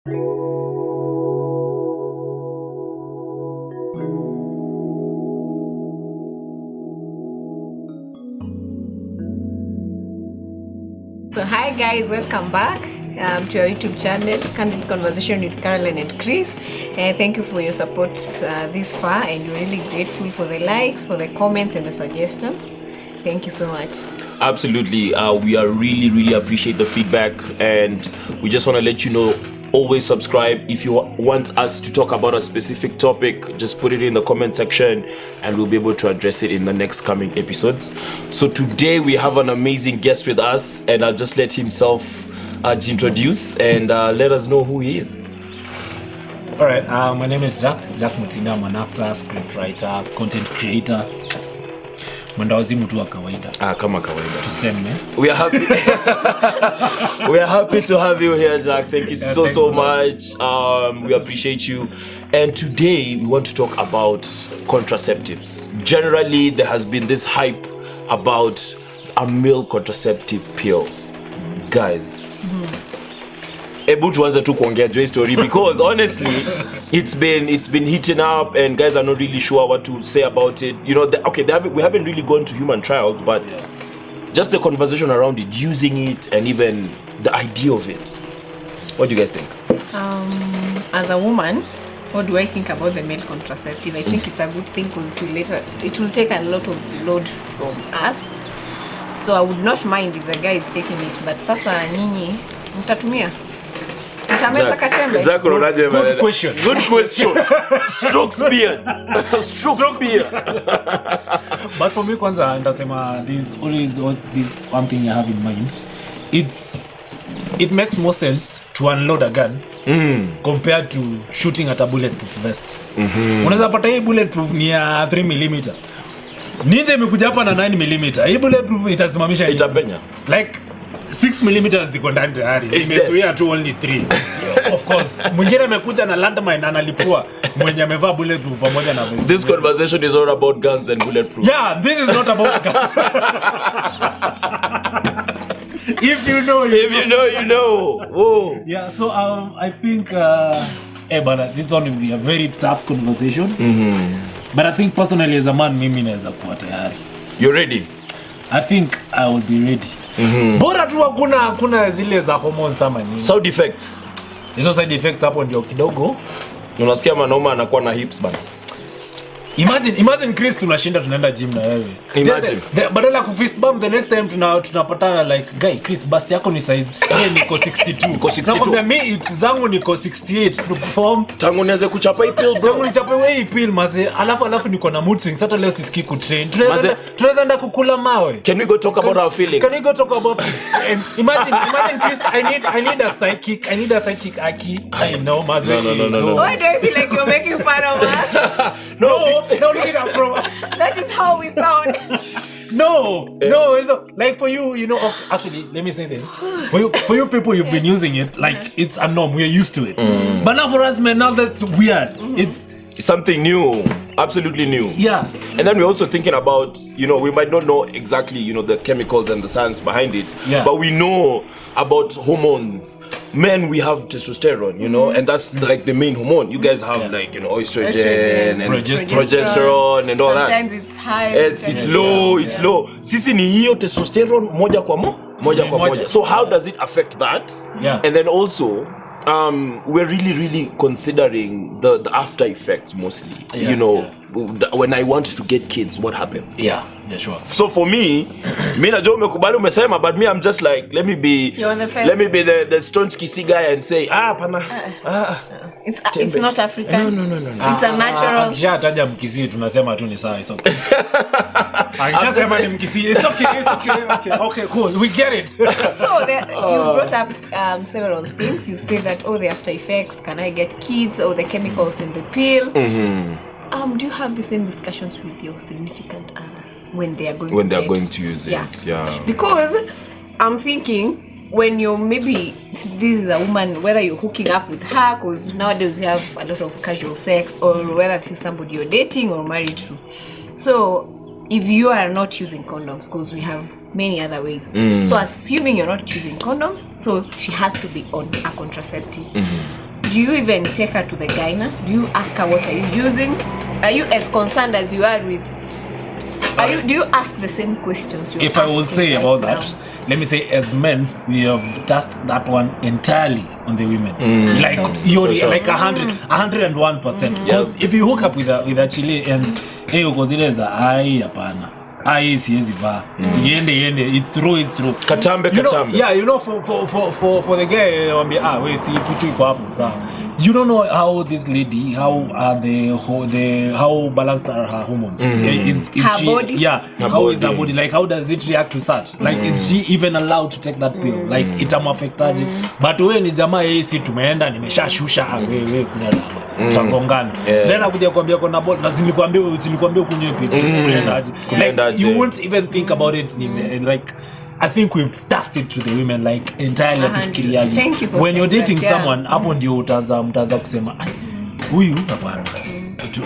So hi guys, welcome back to our YouTube channel, Candid Conversation with Caroline and Chris. Thank you for your support this far, and we're really grateful for the likes, for the comments and the suggestions. Thank you so much. Absolutely. We are really appreciate the feedback, and we just want to let you know, always subscribe. If you want us to talk about a specific topic, just put it in the comment section and we'll be able to address it in the next coming episodes. So today we have an amazing guest with us, and I'll just let himself introduce and let us know who he is. All right, my name is Jack Mutinga. I'm an actor, scriptwriter, content creator. Mwendawazimu tu wa kawaida. Kama kawaida. Tuseme. We are happy. We are happy to have you here, Jack. Thank you so much. We appreciate you. And today we want to talk about contraceptives. Generally, there has been this hype about a male contraceptive pill. Guys, able to answer to kuongea story, because honestly it's been heating up and guys are not really sure what to say about it. You know, we haven't really gone to human trials, but just the conversation around it, using it, and even the idea of it. What do you guys think? As a woman, what do I think about the male contraceptive? I think it's a good thing because it will take a lot of load from us. So I would not mind if the guy is taking it, but sasa nyinyi mtatumia? Jack, good question. Strokes beard. But for me, kwanza ndasema this one thing you have in mind. It makes more sense to unload a gun compared to shooting at a bulletproof vest. Unaweza pata hii bulletproof ni ya 3mm. Ninja imekuja hapa na 9mm. Hii bulletproof itasimamisha itapenya. Like 6mm ziko ndani tayari. Imetuia tu only 3. Of course. Mwingine amekuja na landmine analipua mwenye amevaa bulletproof pamoja na vest. This conversation is all about guns and bulletproof. Yeah, this is not about guns. If you know, you know. Oh. Yeah, so I think but this one will be a very tough conversation. But I think personally as a man, mimi naweza kuwa tayari. You ready? I think I will be ready. Bora tu hakuna zile za hormones ama nini. Side effects. Hizo side effects hapo ndio kidogo. Unasikia manoma anakuwa na hips bana. Imagine Chris tunashinda tunaenda gym na wewe. Imagine. Badala ku fist bump the next time tunapatana like guy Chris bust yako ni size niko 62. Niko 62. Nakwambia mimi hips zangu niko 68 to perform. Tangu nianze kuchapa hii pill bro. Tangu nichapa hii pill maze alafu niko na mood swings hata leo sisikii ku train. Tunaweza enda kukula mawe. Can we go talk about our feelings? Can we go talk about and imagine Chris, I need a psychic Aki. I know maze. No. Why do I feel like you're making fun of us? No, look at that, bro. That is how we sound. No, it's not, like for you, actually, let me say this. For you people, you've been using it, like it's a norm, we're used to it. But now for us, man, now that's weird. It's something new, absolutely new. Yeah. And then we're also thinking about, we might not know exactly, the chemicals and the science behind it. Yeah. But we know about hormones. Men, we have testosterone, and that's like the main hormone. You guys have like, estrogen and progesterone and all that. Sometimes it's high. It's low. Sisi ni hiyo testosterone moja kwa moja. So how does it affect that? Yeah. And then also, we're really considering the after effects mostly. When I want to get kids, what happens? Yeah, sure. So for me najua umekubali umesema, but me I'm just like, let me be the staunch kisi guy and say pana. It's not African. No. It's a natural. Akishataja mkisi tunasema tu ni sawa, it's okay. Akishasema ni mkisi, it's okay, cool, we get it. So you brought up several things. You say that the after effects, can I get kids, or the chemicals in the pill. Do you have the same discussions with your significant others when they are going to use it? Yeah. Because I'm thinking, when you're maybe, this is a woman, whether you're hooking up with her, because nowadays you have a lot of casual sex, or whether this is somebody you're dating or married to. So if you are not using condoms, because we have many other ways. So assuming you're not using condoms, so she has to be on a contraceptive. do you even take her to the gyna? Do you ask her what are you using? Are you as concerned as you are with? Do you ask the same questions? If I would say right about now? That, let me say, as men, we have tasked that one entirely on the women. Like you're sure. Like 101%. Because if you hook up with a Chile and ukozileza hapana. Siezi va. Yende it's true. Katambe. Yeah, you know, for the guy we see pitu iko hapo sawa. You don't know how this lady, how balanced are her hormones. Is her she, body? Yeah. How is her body? Like, how does it react to such? Like, is she even allowed to take that pill? Like, itamuaffectaje? But when ni jamaa si tumeenda nimeshashusha wewe kuna tangongana. Then akuja kuambia kuna ball na zilikwambia kunywe pill. Like, you won't even think about it like I think we've tasked it to the women like entirely tufikiriaje. When you're dating someone hapo ndio mtaanza kusema huyu hapana.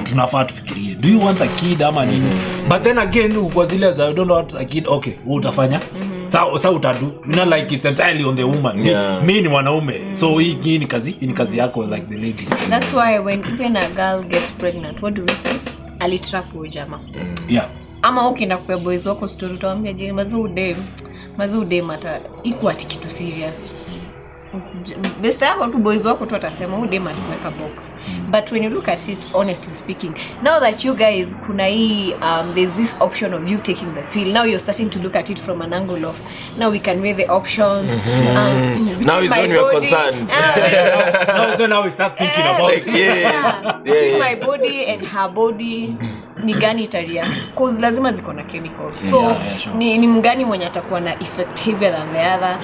Tunafaa tufikirie. Do you want a kid ama nini? But then again kwa zile za you don't want a kid, okay, wewe utafanya. Sasa utadu. You know, like it's entirely on the woman. Mimi ni mwanaume. So hii ni kazi yako like the lady. That's why when even a girl gets pregnant, what do we say? Alitrap huyo jamaa. Yeah. Ama ukienda kwa boys wako story utaambia je mazude mata iko ati kitu serious. Best yako tu boys wako tu atasema udema tuweka box. But when you look at it honestly speaking, now that you guys kuna hii there's this option of you taking the pill. Now you're starting to look at it from an angle of now we can weigh the options. Now is when you're concerned. Now we start thinking about it. Between my body and her body ni gani itareact cause lazima ziko na chemicals. So sure. ni mgani mwenye atakuwa na effect heavier than the other.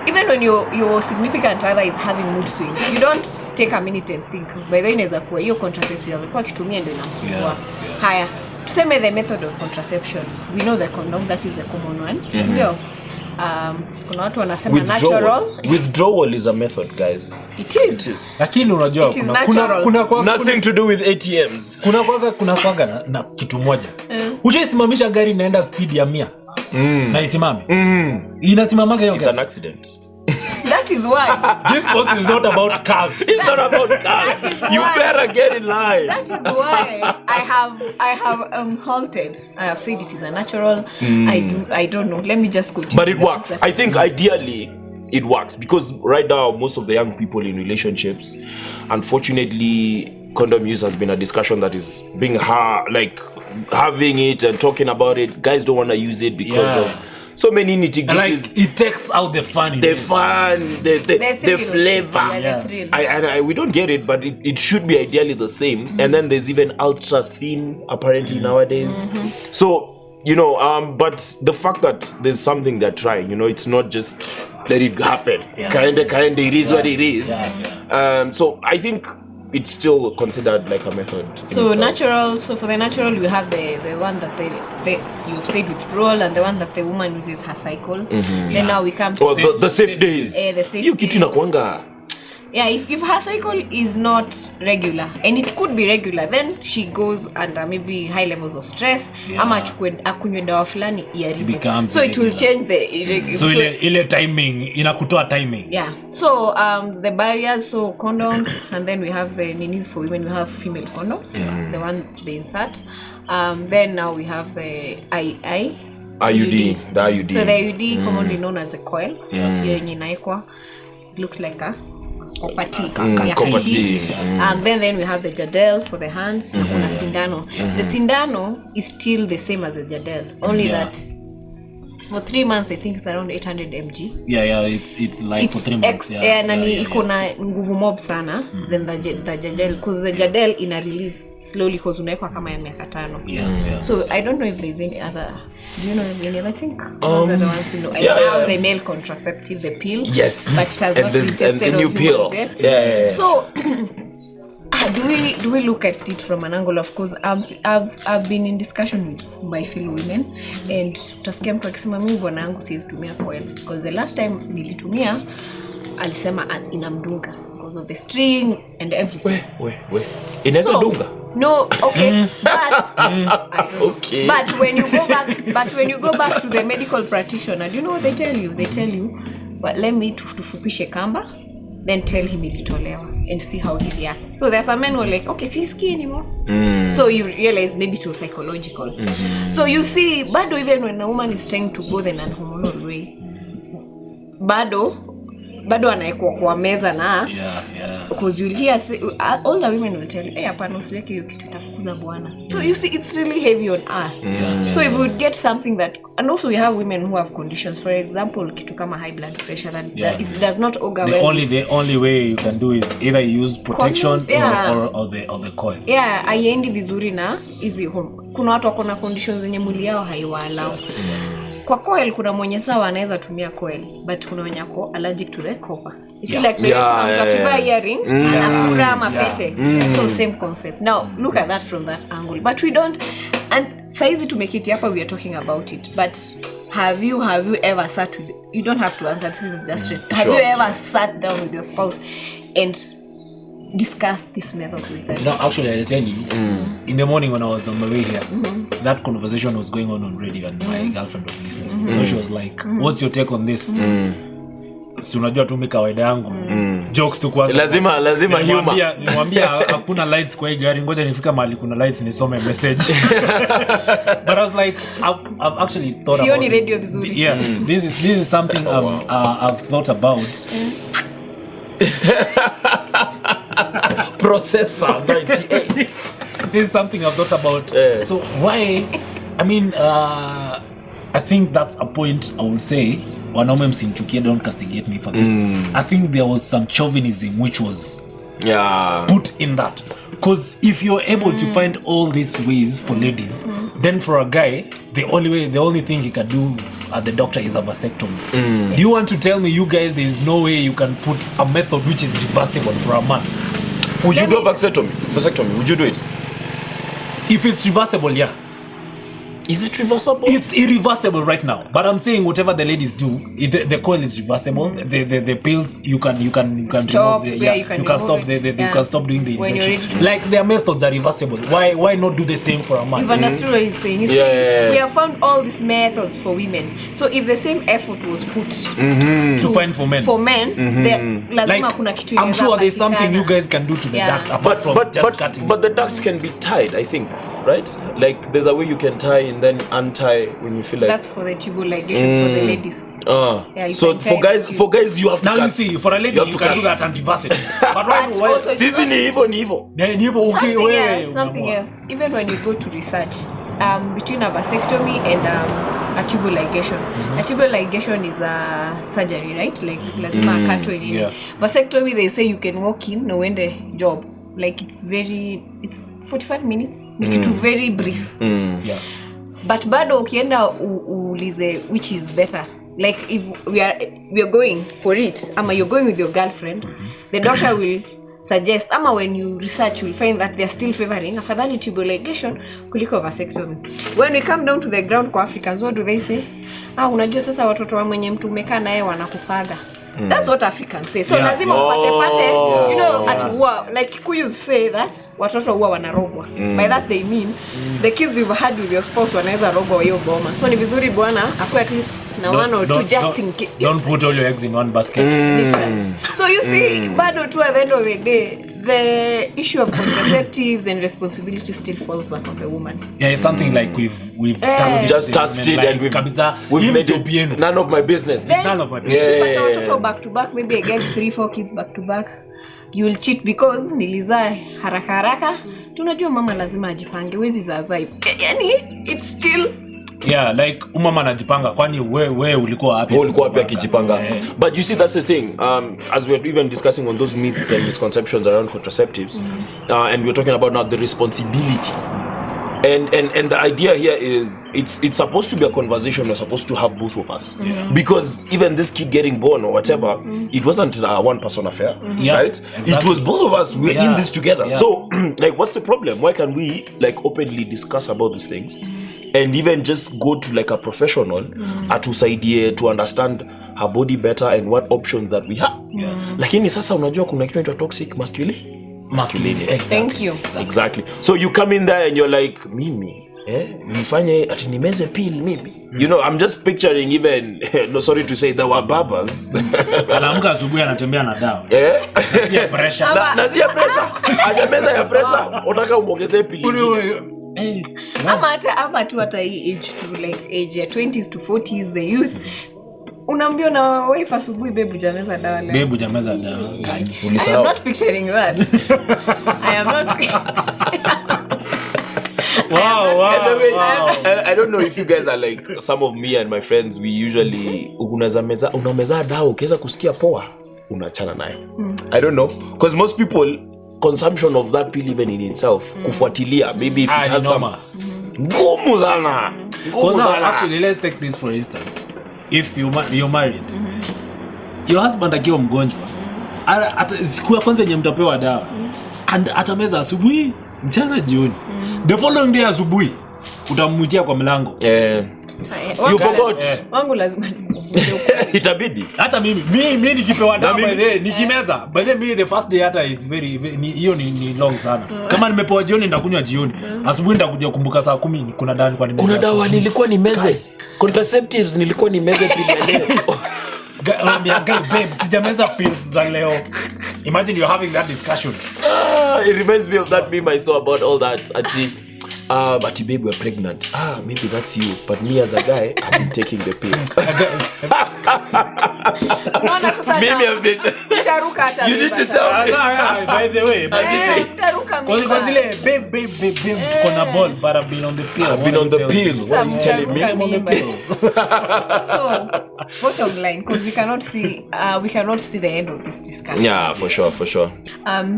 Even when your significant other is having mood swings, you don't take a minute and think by the way inaweza kuwa hiyo contraceptive alikuwa akitumia ndio inamsumbua. Haya, tuseme the method of contraception. We know the condom, that is the common one. Ndio. Kuna watu wanasema natural. Withdrawal is a method, guys. It is. Lakini unajua kuna nothing to do with ATMs. Kuna kwaga na kitu moja. Ujesimamisha gari inaenda speed ya 100. Na isimame. Inasimamaga hiyo. It's an accident. That is why this post is not about cars. It's not about cars. You better get in line. That is why I have halted. I have said it is a natural. I don't know. Let me just continue. But it works. I think ideally it works because right now most of the young people in relationships, unfortunately, condom use has been a discussion that is being like having it and talking about it. Guys don't want to use it because of so many nitty-gritties. Like, it takes out the fun. The flavor. We don't get it, but it should be ideally the same. And then there's even ultra thin apparently nowadays. So, you know, but the fact that there's something they're trying, you know, it's not just let it happen. Kinda, it is what it is. So I think it's still considered like a method. So natural. So for the natural, you have the one that they you've said withdrawal, and the one that the woman uses her cycle. Then now we come to the safe days. The safe you kitu inakuanga. Yeah, if her cycle is not regular, and it could be regular, then she goes under maybe high levels of stress. Ama akunywe dawa fulani iharibu. So it will change the so ile timing inakutoa timing. Yeah. So the barriers, so condoms, and then we have the ninis for women. We have female condoms, the one they insert. Then now we have the IUD. The IUD. So the IUD, commonly known as a coil. Yenye inaekwa, looks like a Kopati. Then we have the jadel for the hands. Kuna sindano. The sindano is still the same as the jadel, only that for 3 months I think it's around 800 mg. It's like for 3 months. Nani iko na nguvu mob sana than the jadel, because the jadel ina release slowly because unaekwa kama ya miaka 5. So I don't know if there's any other. Do you know any other thing? Those are the ones you know. And now the male contraceptive, the pill. Yes. But it has not been tested the new pill. So do we look at it from an angle of course I've been in discussion with my fellow women, and utasikia mtu akisema mimi bwana yangu siwezi tumia coil because the last time nilitumia alisema inamdunga because of the string and everything. Wait. Inaweza dunga? No, okay. But when you go back to the medical practitioner, do you know what they tell you? They tell you, but let me tufupishe kamba, then tell him ilitolewa. and see how he reacts. So there's some men who are like, okay, see anymore. So you realize maybe it was psychological. So you see, bado even when a woman is trying to go the non-hormonal way, bado anaekwa kwa meza na because you'll hear all the women will tell you, hapana usiweke hiyo kitu itafukuza bwana. So you see, it's really heavy on us. So if we would get something that, and also we have women who have conditions, for example kitu kama high blood pressure that does not augur well. The only way you can do is either use protection or the coil. Aiendi vizuri na hizi home. Kuna watu wako na conditions zenye mwili yao haiwaalao. Kwa coil kuna mwenye sawa anaweza tumia coil, but kuna wenye ako allergic to the copper. You feel like there is some earring anafura mapete. So same concept. Now look at that from that angle. But we don't, and saizi tumekiti hapa, we are talking about it. But have you ever sat with, you don't have to answer, this is just have you ever sat down with your spouse and discuss this method with them? Actually I'll tell you, in the morning when I was on my way here, that conversation was going on radio and my girlfriend was listening. So she was like, what's your take on this? Si unajua tu kawaida yangu jokes tu kwanza, lazima humor. Nimwambia hakuna lights kwa hii gari, ngoja nifika mahali kuna lights nisome message. But I was like, I've actually thought about this. Radio vizuri. Yeah, this is something I've thought about. Processor 98. This is something I've thought about. So why, I mean, I think that's a point I would say, wanaume msinichukie, don't castigate me for this. I think there was some chauvinism which was put in that. Because if you're able to find all these ways for ladies, then for a guy, the only thing he can do at the doctor is a vasectomy. Do you want to tell me, you guys, there is no way you can put a method which is reversible for a man? Would you do a vasectomy? Would you do it? If it's reversible, yeah. Is it reversible? It's irreversible right now. But I'm saying whatever the ladies do, the coil is reversible. The pills you can stop, remove. You can stop. You can stop doing the injection. Like their methods are reversible. Why not do the same for a man? You've understood what he's saying. He's saying we have found all these methods for women. So if the same effort was put to find for men, lazima kuna kitu. I'm sure there's something you guys can do to the duct apart from just cutting. But the duct can be tied, I think. Right? Like there's a way you can tie and then untie when you feel like. That's for the tubal ligation for the ladies. So for guys you have to now cut. You see, for a lady you can do that and reverse it. But why? Sisi ni hivyo. Something else. Even when you go to research, between a vasectomy and a tubal ligation. A tubal ligation is a surgery, right? Like lazima akatwe nini. Vasectomy, they say you can walk in, no uende job. Like it's 45 minutes. Make it very brief. But bado ukienda uulize which is better. Like if we are going for it, ama you're going with your girlfriend, the doctor will suggest, ama when you research you'll find that they're still favoring afadhali tubal ligation kuliko vasectomy. When we come down to the ground kwa Africans, what do they say? Unajua sasa watoto wa mwenye mtu umekaa naye wanakufaga. That's what Africans say. So lazima upate you know, at war, like Kikuyu say that watoto huwa wanarogwa. By that they mean the kids you've had with your spouse wanaweza rogwa hiyo boma. So ni vizuri bwana akue at least na one or two just in case. Don't put all your eggs in one basket. So you see, bado tu at the end of the day, the issue of contraceptives and responsibility still falls back on the woman. Yeah, it's something like we've tasted it and we've made it none of my business. Then, none of my business. Back to back, maybe I get 3-4 kids back to back. You'll cheat because nilizaa haraka. Tunajua mama lazima ajipange, wezi zazai. Yani it's still like umama anajipanga, kwani wewe ulikuwa wapi akijipanga. But you see, that's the thing, as we're even discussing on those myths and misconceptions around contraceptives, and we're talking about now the responsibility. And the idea here is it's supposed to be a conversation we're supposed to have both of us, because even this kid getting born or whatever, it wasn't a one person affair, right? Exactly. It was both of us. We're in this together. So like, what's the problem? Why can't we like openly discuss about these things and even just go to like a professional atusaidie to understand her body better and what options that we have? Lakini sasa unajua kuna kitu inaitwa toxic masculinity. Thank you. Exactly. So you come in there and you're like, Mimi, nifanye ati nimeze pill maybe. You know, I'm just picturing even no, sorry to say, there were barbers. Anaamka asubuhi anatembea na dawa. Nasia pressure. Nasia pressure. Ajameza ya pressure, unataka umuongezee pill. Ama tu hata hii age to like age 20s to 40s, the youth. Unaambia na wife asubuhi, babe hujameza dawa leo. Babe hujameza dawa. I am not picturing that. I am not. Wow. I don't know if you guys are like some of me and my friends. We usually unameza dawa ukiweza kusikia poa unachana nayo. I don't know, because most people consumption of that pill even in itself kufuatilia maybe if it has some ngumu sana. Actually, let's take this for instance. If you're married, your husband akiwa mgonjwa, siku ya kwanza yenye mtapewa dawa and atameza asubuhi, mchana, jioni. The following day asubuhi utamwitia kwa mlango. You forgot. Wangu lazima itabidi. Hata mimi nikipewa dawa nikimeza, by the way the first day hata it's very hiyo ni long sana. Kama nimepewa jioni nitakunywa jioni. Asubuhi nitakuja kumbuka saa 10 kuna dawa kwa nimeza. Kuna dawa nilikuwa nimeze. Contraceptives nilikuwa nimeze pili leo. Babe, sijameza pills za leo. Imagine you're having that discussion. It reminds me of that meme I saw about all that. Ati babe, we're pregnant. Maybe that's you. But me as a guy, I've been taking the pill. Maybe I've been. You need to tell me. By the way, because babe, kona ball, but I've been on the pill. I've been on the pill. What are you telling me? I'm on the pill. So, bottom line, because we cannot see the end of this discussion. Yeah, for sure.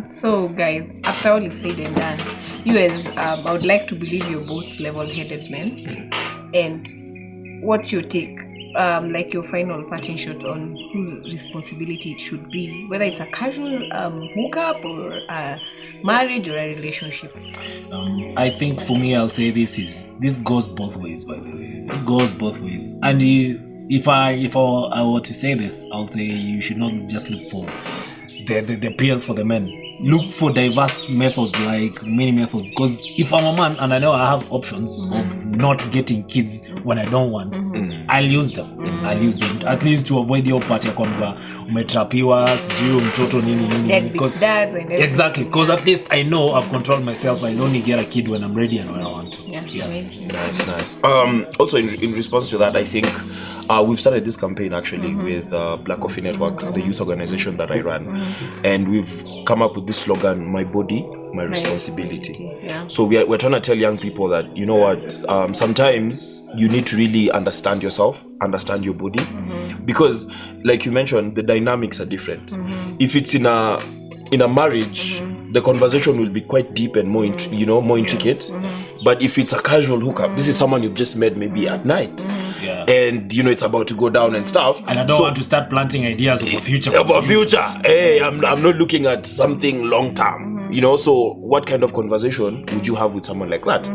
So guys, after all is said and done, you as I would like to believe you're both level-headed men. And what's your take? Like your final parting shot on whose responsibility it should be, whether it's a casual hookup or a marriage or a relationship. I think for me, I'll say this goes both ways. By the way, it goes both ways. And if I were to say this, I'll say you should not just look for the pill for the men. Look for diverse methods, like many methods. Because if I'm a man and I know I have options of not getting kids when I don't want, I'll use them. I'll use them at least to avoid your part ya kwamba umetrapiwa sijui mtoto nini. Dads and everything. Exactly, because at least I know I've controlled myself. I only get a kid when I'm ready and when I want to. Yeah. Nice. Also in response to that, I think we've started this campaign actually with Black Coffee Network, the youth organization that I run, and we've come up with this slogan: "My body, my responsibility." Yeah. So we're trying to tell young people that, you know what, sometimes you need to really understand yourself, understand your body, because like you mentioned, the dynamics are different. If it's in a marriage, the conversation will be quite deep and more more intricate. But if it's a casual hookup, this is someone you've just met maybe at night. And it's about to go down and stuff. And I don't want to start planting ideas of a future. Hey, I'm not looking at something long term. So what kind of conversation would you have with someone like that?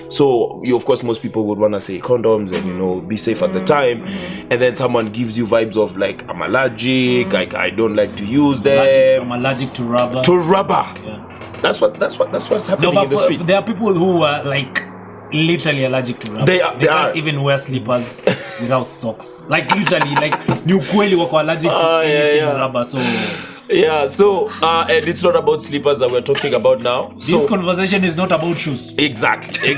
So of course most people would want to say condoms and be safe at the time. And then someone gives you vibes of like, I'm allergic, I don't like to use them. I'm allergic to rubber. Yeah. That's what's happening in the streets. There are people who are like literally allergic to rubber. They can't even wear slippers without socks. Like literally, like ni ukweli wako allergic to anything rubber. So and it's not about slippers that we're talking about now. This conversation is not about shoes. Exactly.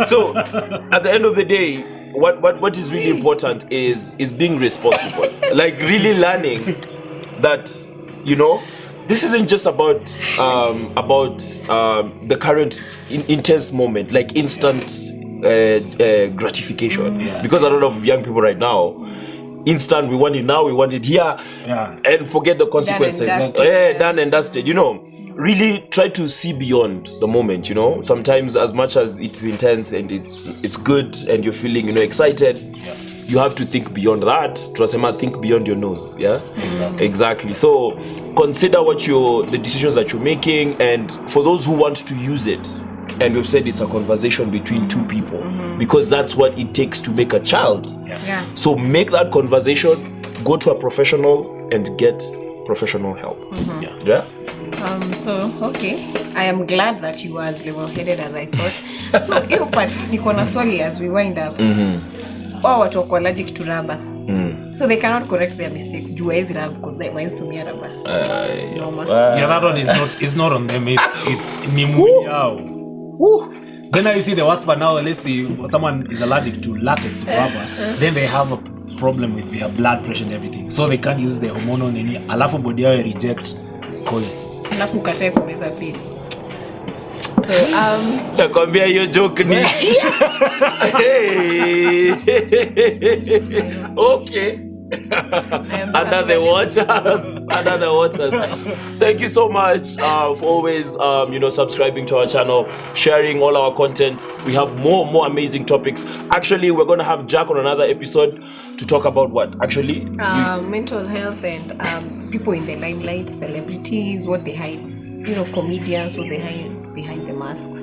So at the end of the day, what is really important is being responsible. Like really learning that this isn't just about the current intense moment, like instant gratification. Because a lot of young people right now, instant, we want it now, we want it here, and forget the consequences. Done and dusted. Really try to see beyond the moment. Sometimes as much as it's intense and it's good and you're feeling excited, you have to think beyond that. Tunasema think beyond your nose. Exactly. So consider the decisions that you're making, and for those who want to use it, and we've said it's a conversation between two people, because that's what it takes to make a child. So make that conversation, go to a professional and get professional help. So okay, I am glad that you were as level-headed as I thought. So hiyo part niko na swali as we wind up. Wao watu wako allergic to rubber. So they cannot correct their mistakes. Do as rubber because they wants to me rubber. Yeah, that one is not on them. It's ni mwili yao. Then now you see the worst part now. Let's see, someone is allergic to latex rubber. Then they have a problem with their blood pressure and everything. So they can't use the hormonal nini. Alafu body yao reject coil. Alafu ukatae kumeza pili. So nakwambia hiyo joke ni okay. Under the waters. Thank you so much for always subscribing to our channel, sharing all our content. We have more amazing topics. Actually, we're going to have Jack on another episode to talk about what actually mental health and people in the limelight, celebrities, what they hide, comedians, what they hide behind the masks.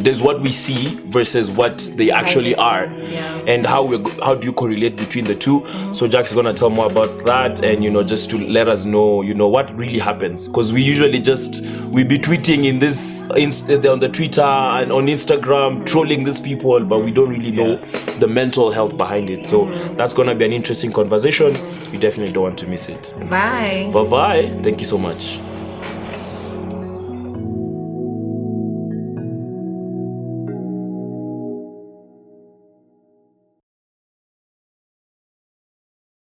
There's what we see versus what they actually are, and how do you correlate between the two. So Jack's gonna tell more about that, and just to let us know what really happens, because we usually we be tweeting in this on the Twitter and on Instagram, trolling these people, but we don't really know the mental health behind it. So that's gonna be an interesting conversation. You definitely don't want to miss it. Bye. Thank you so much.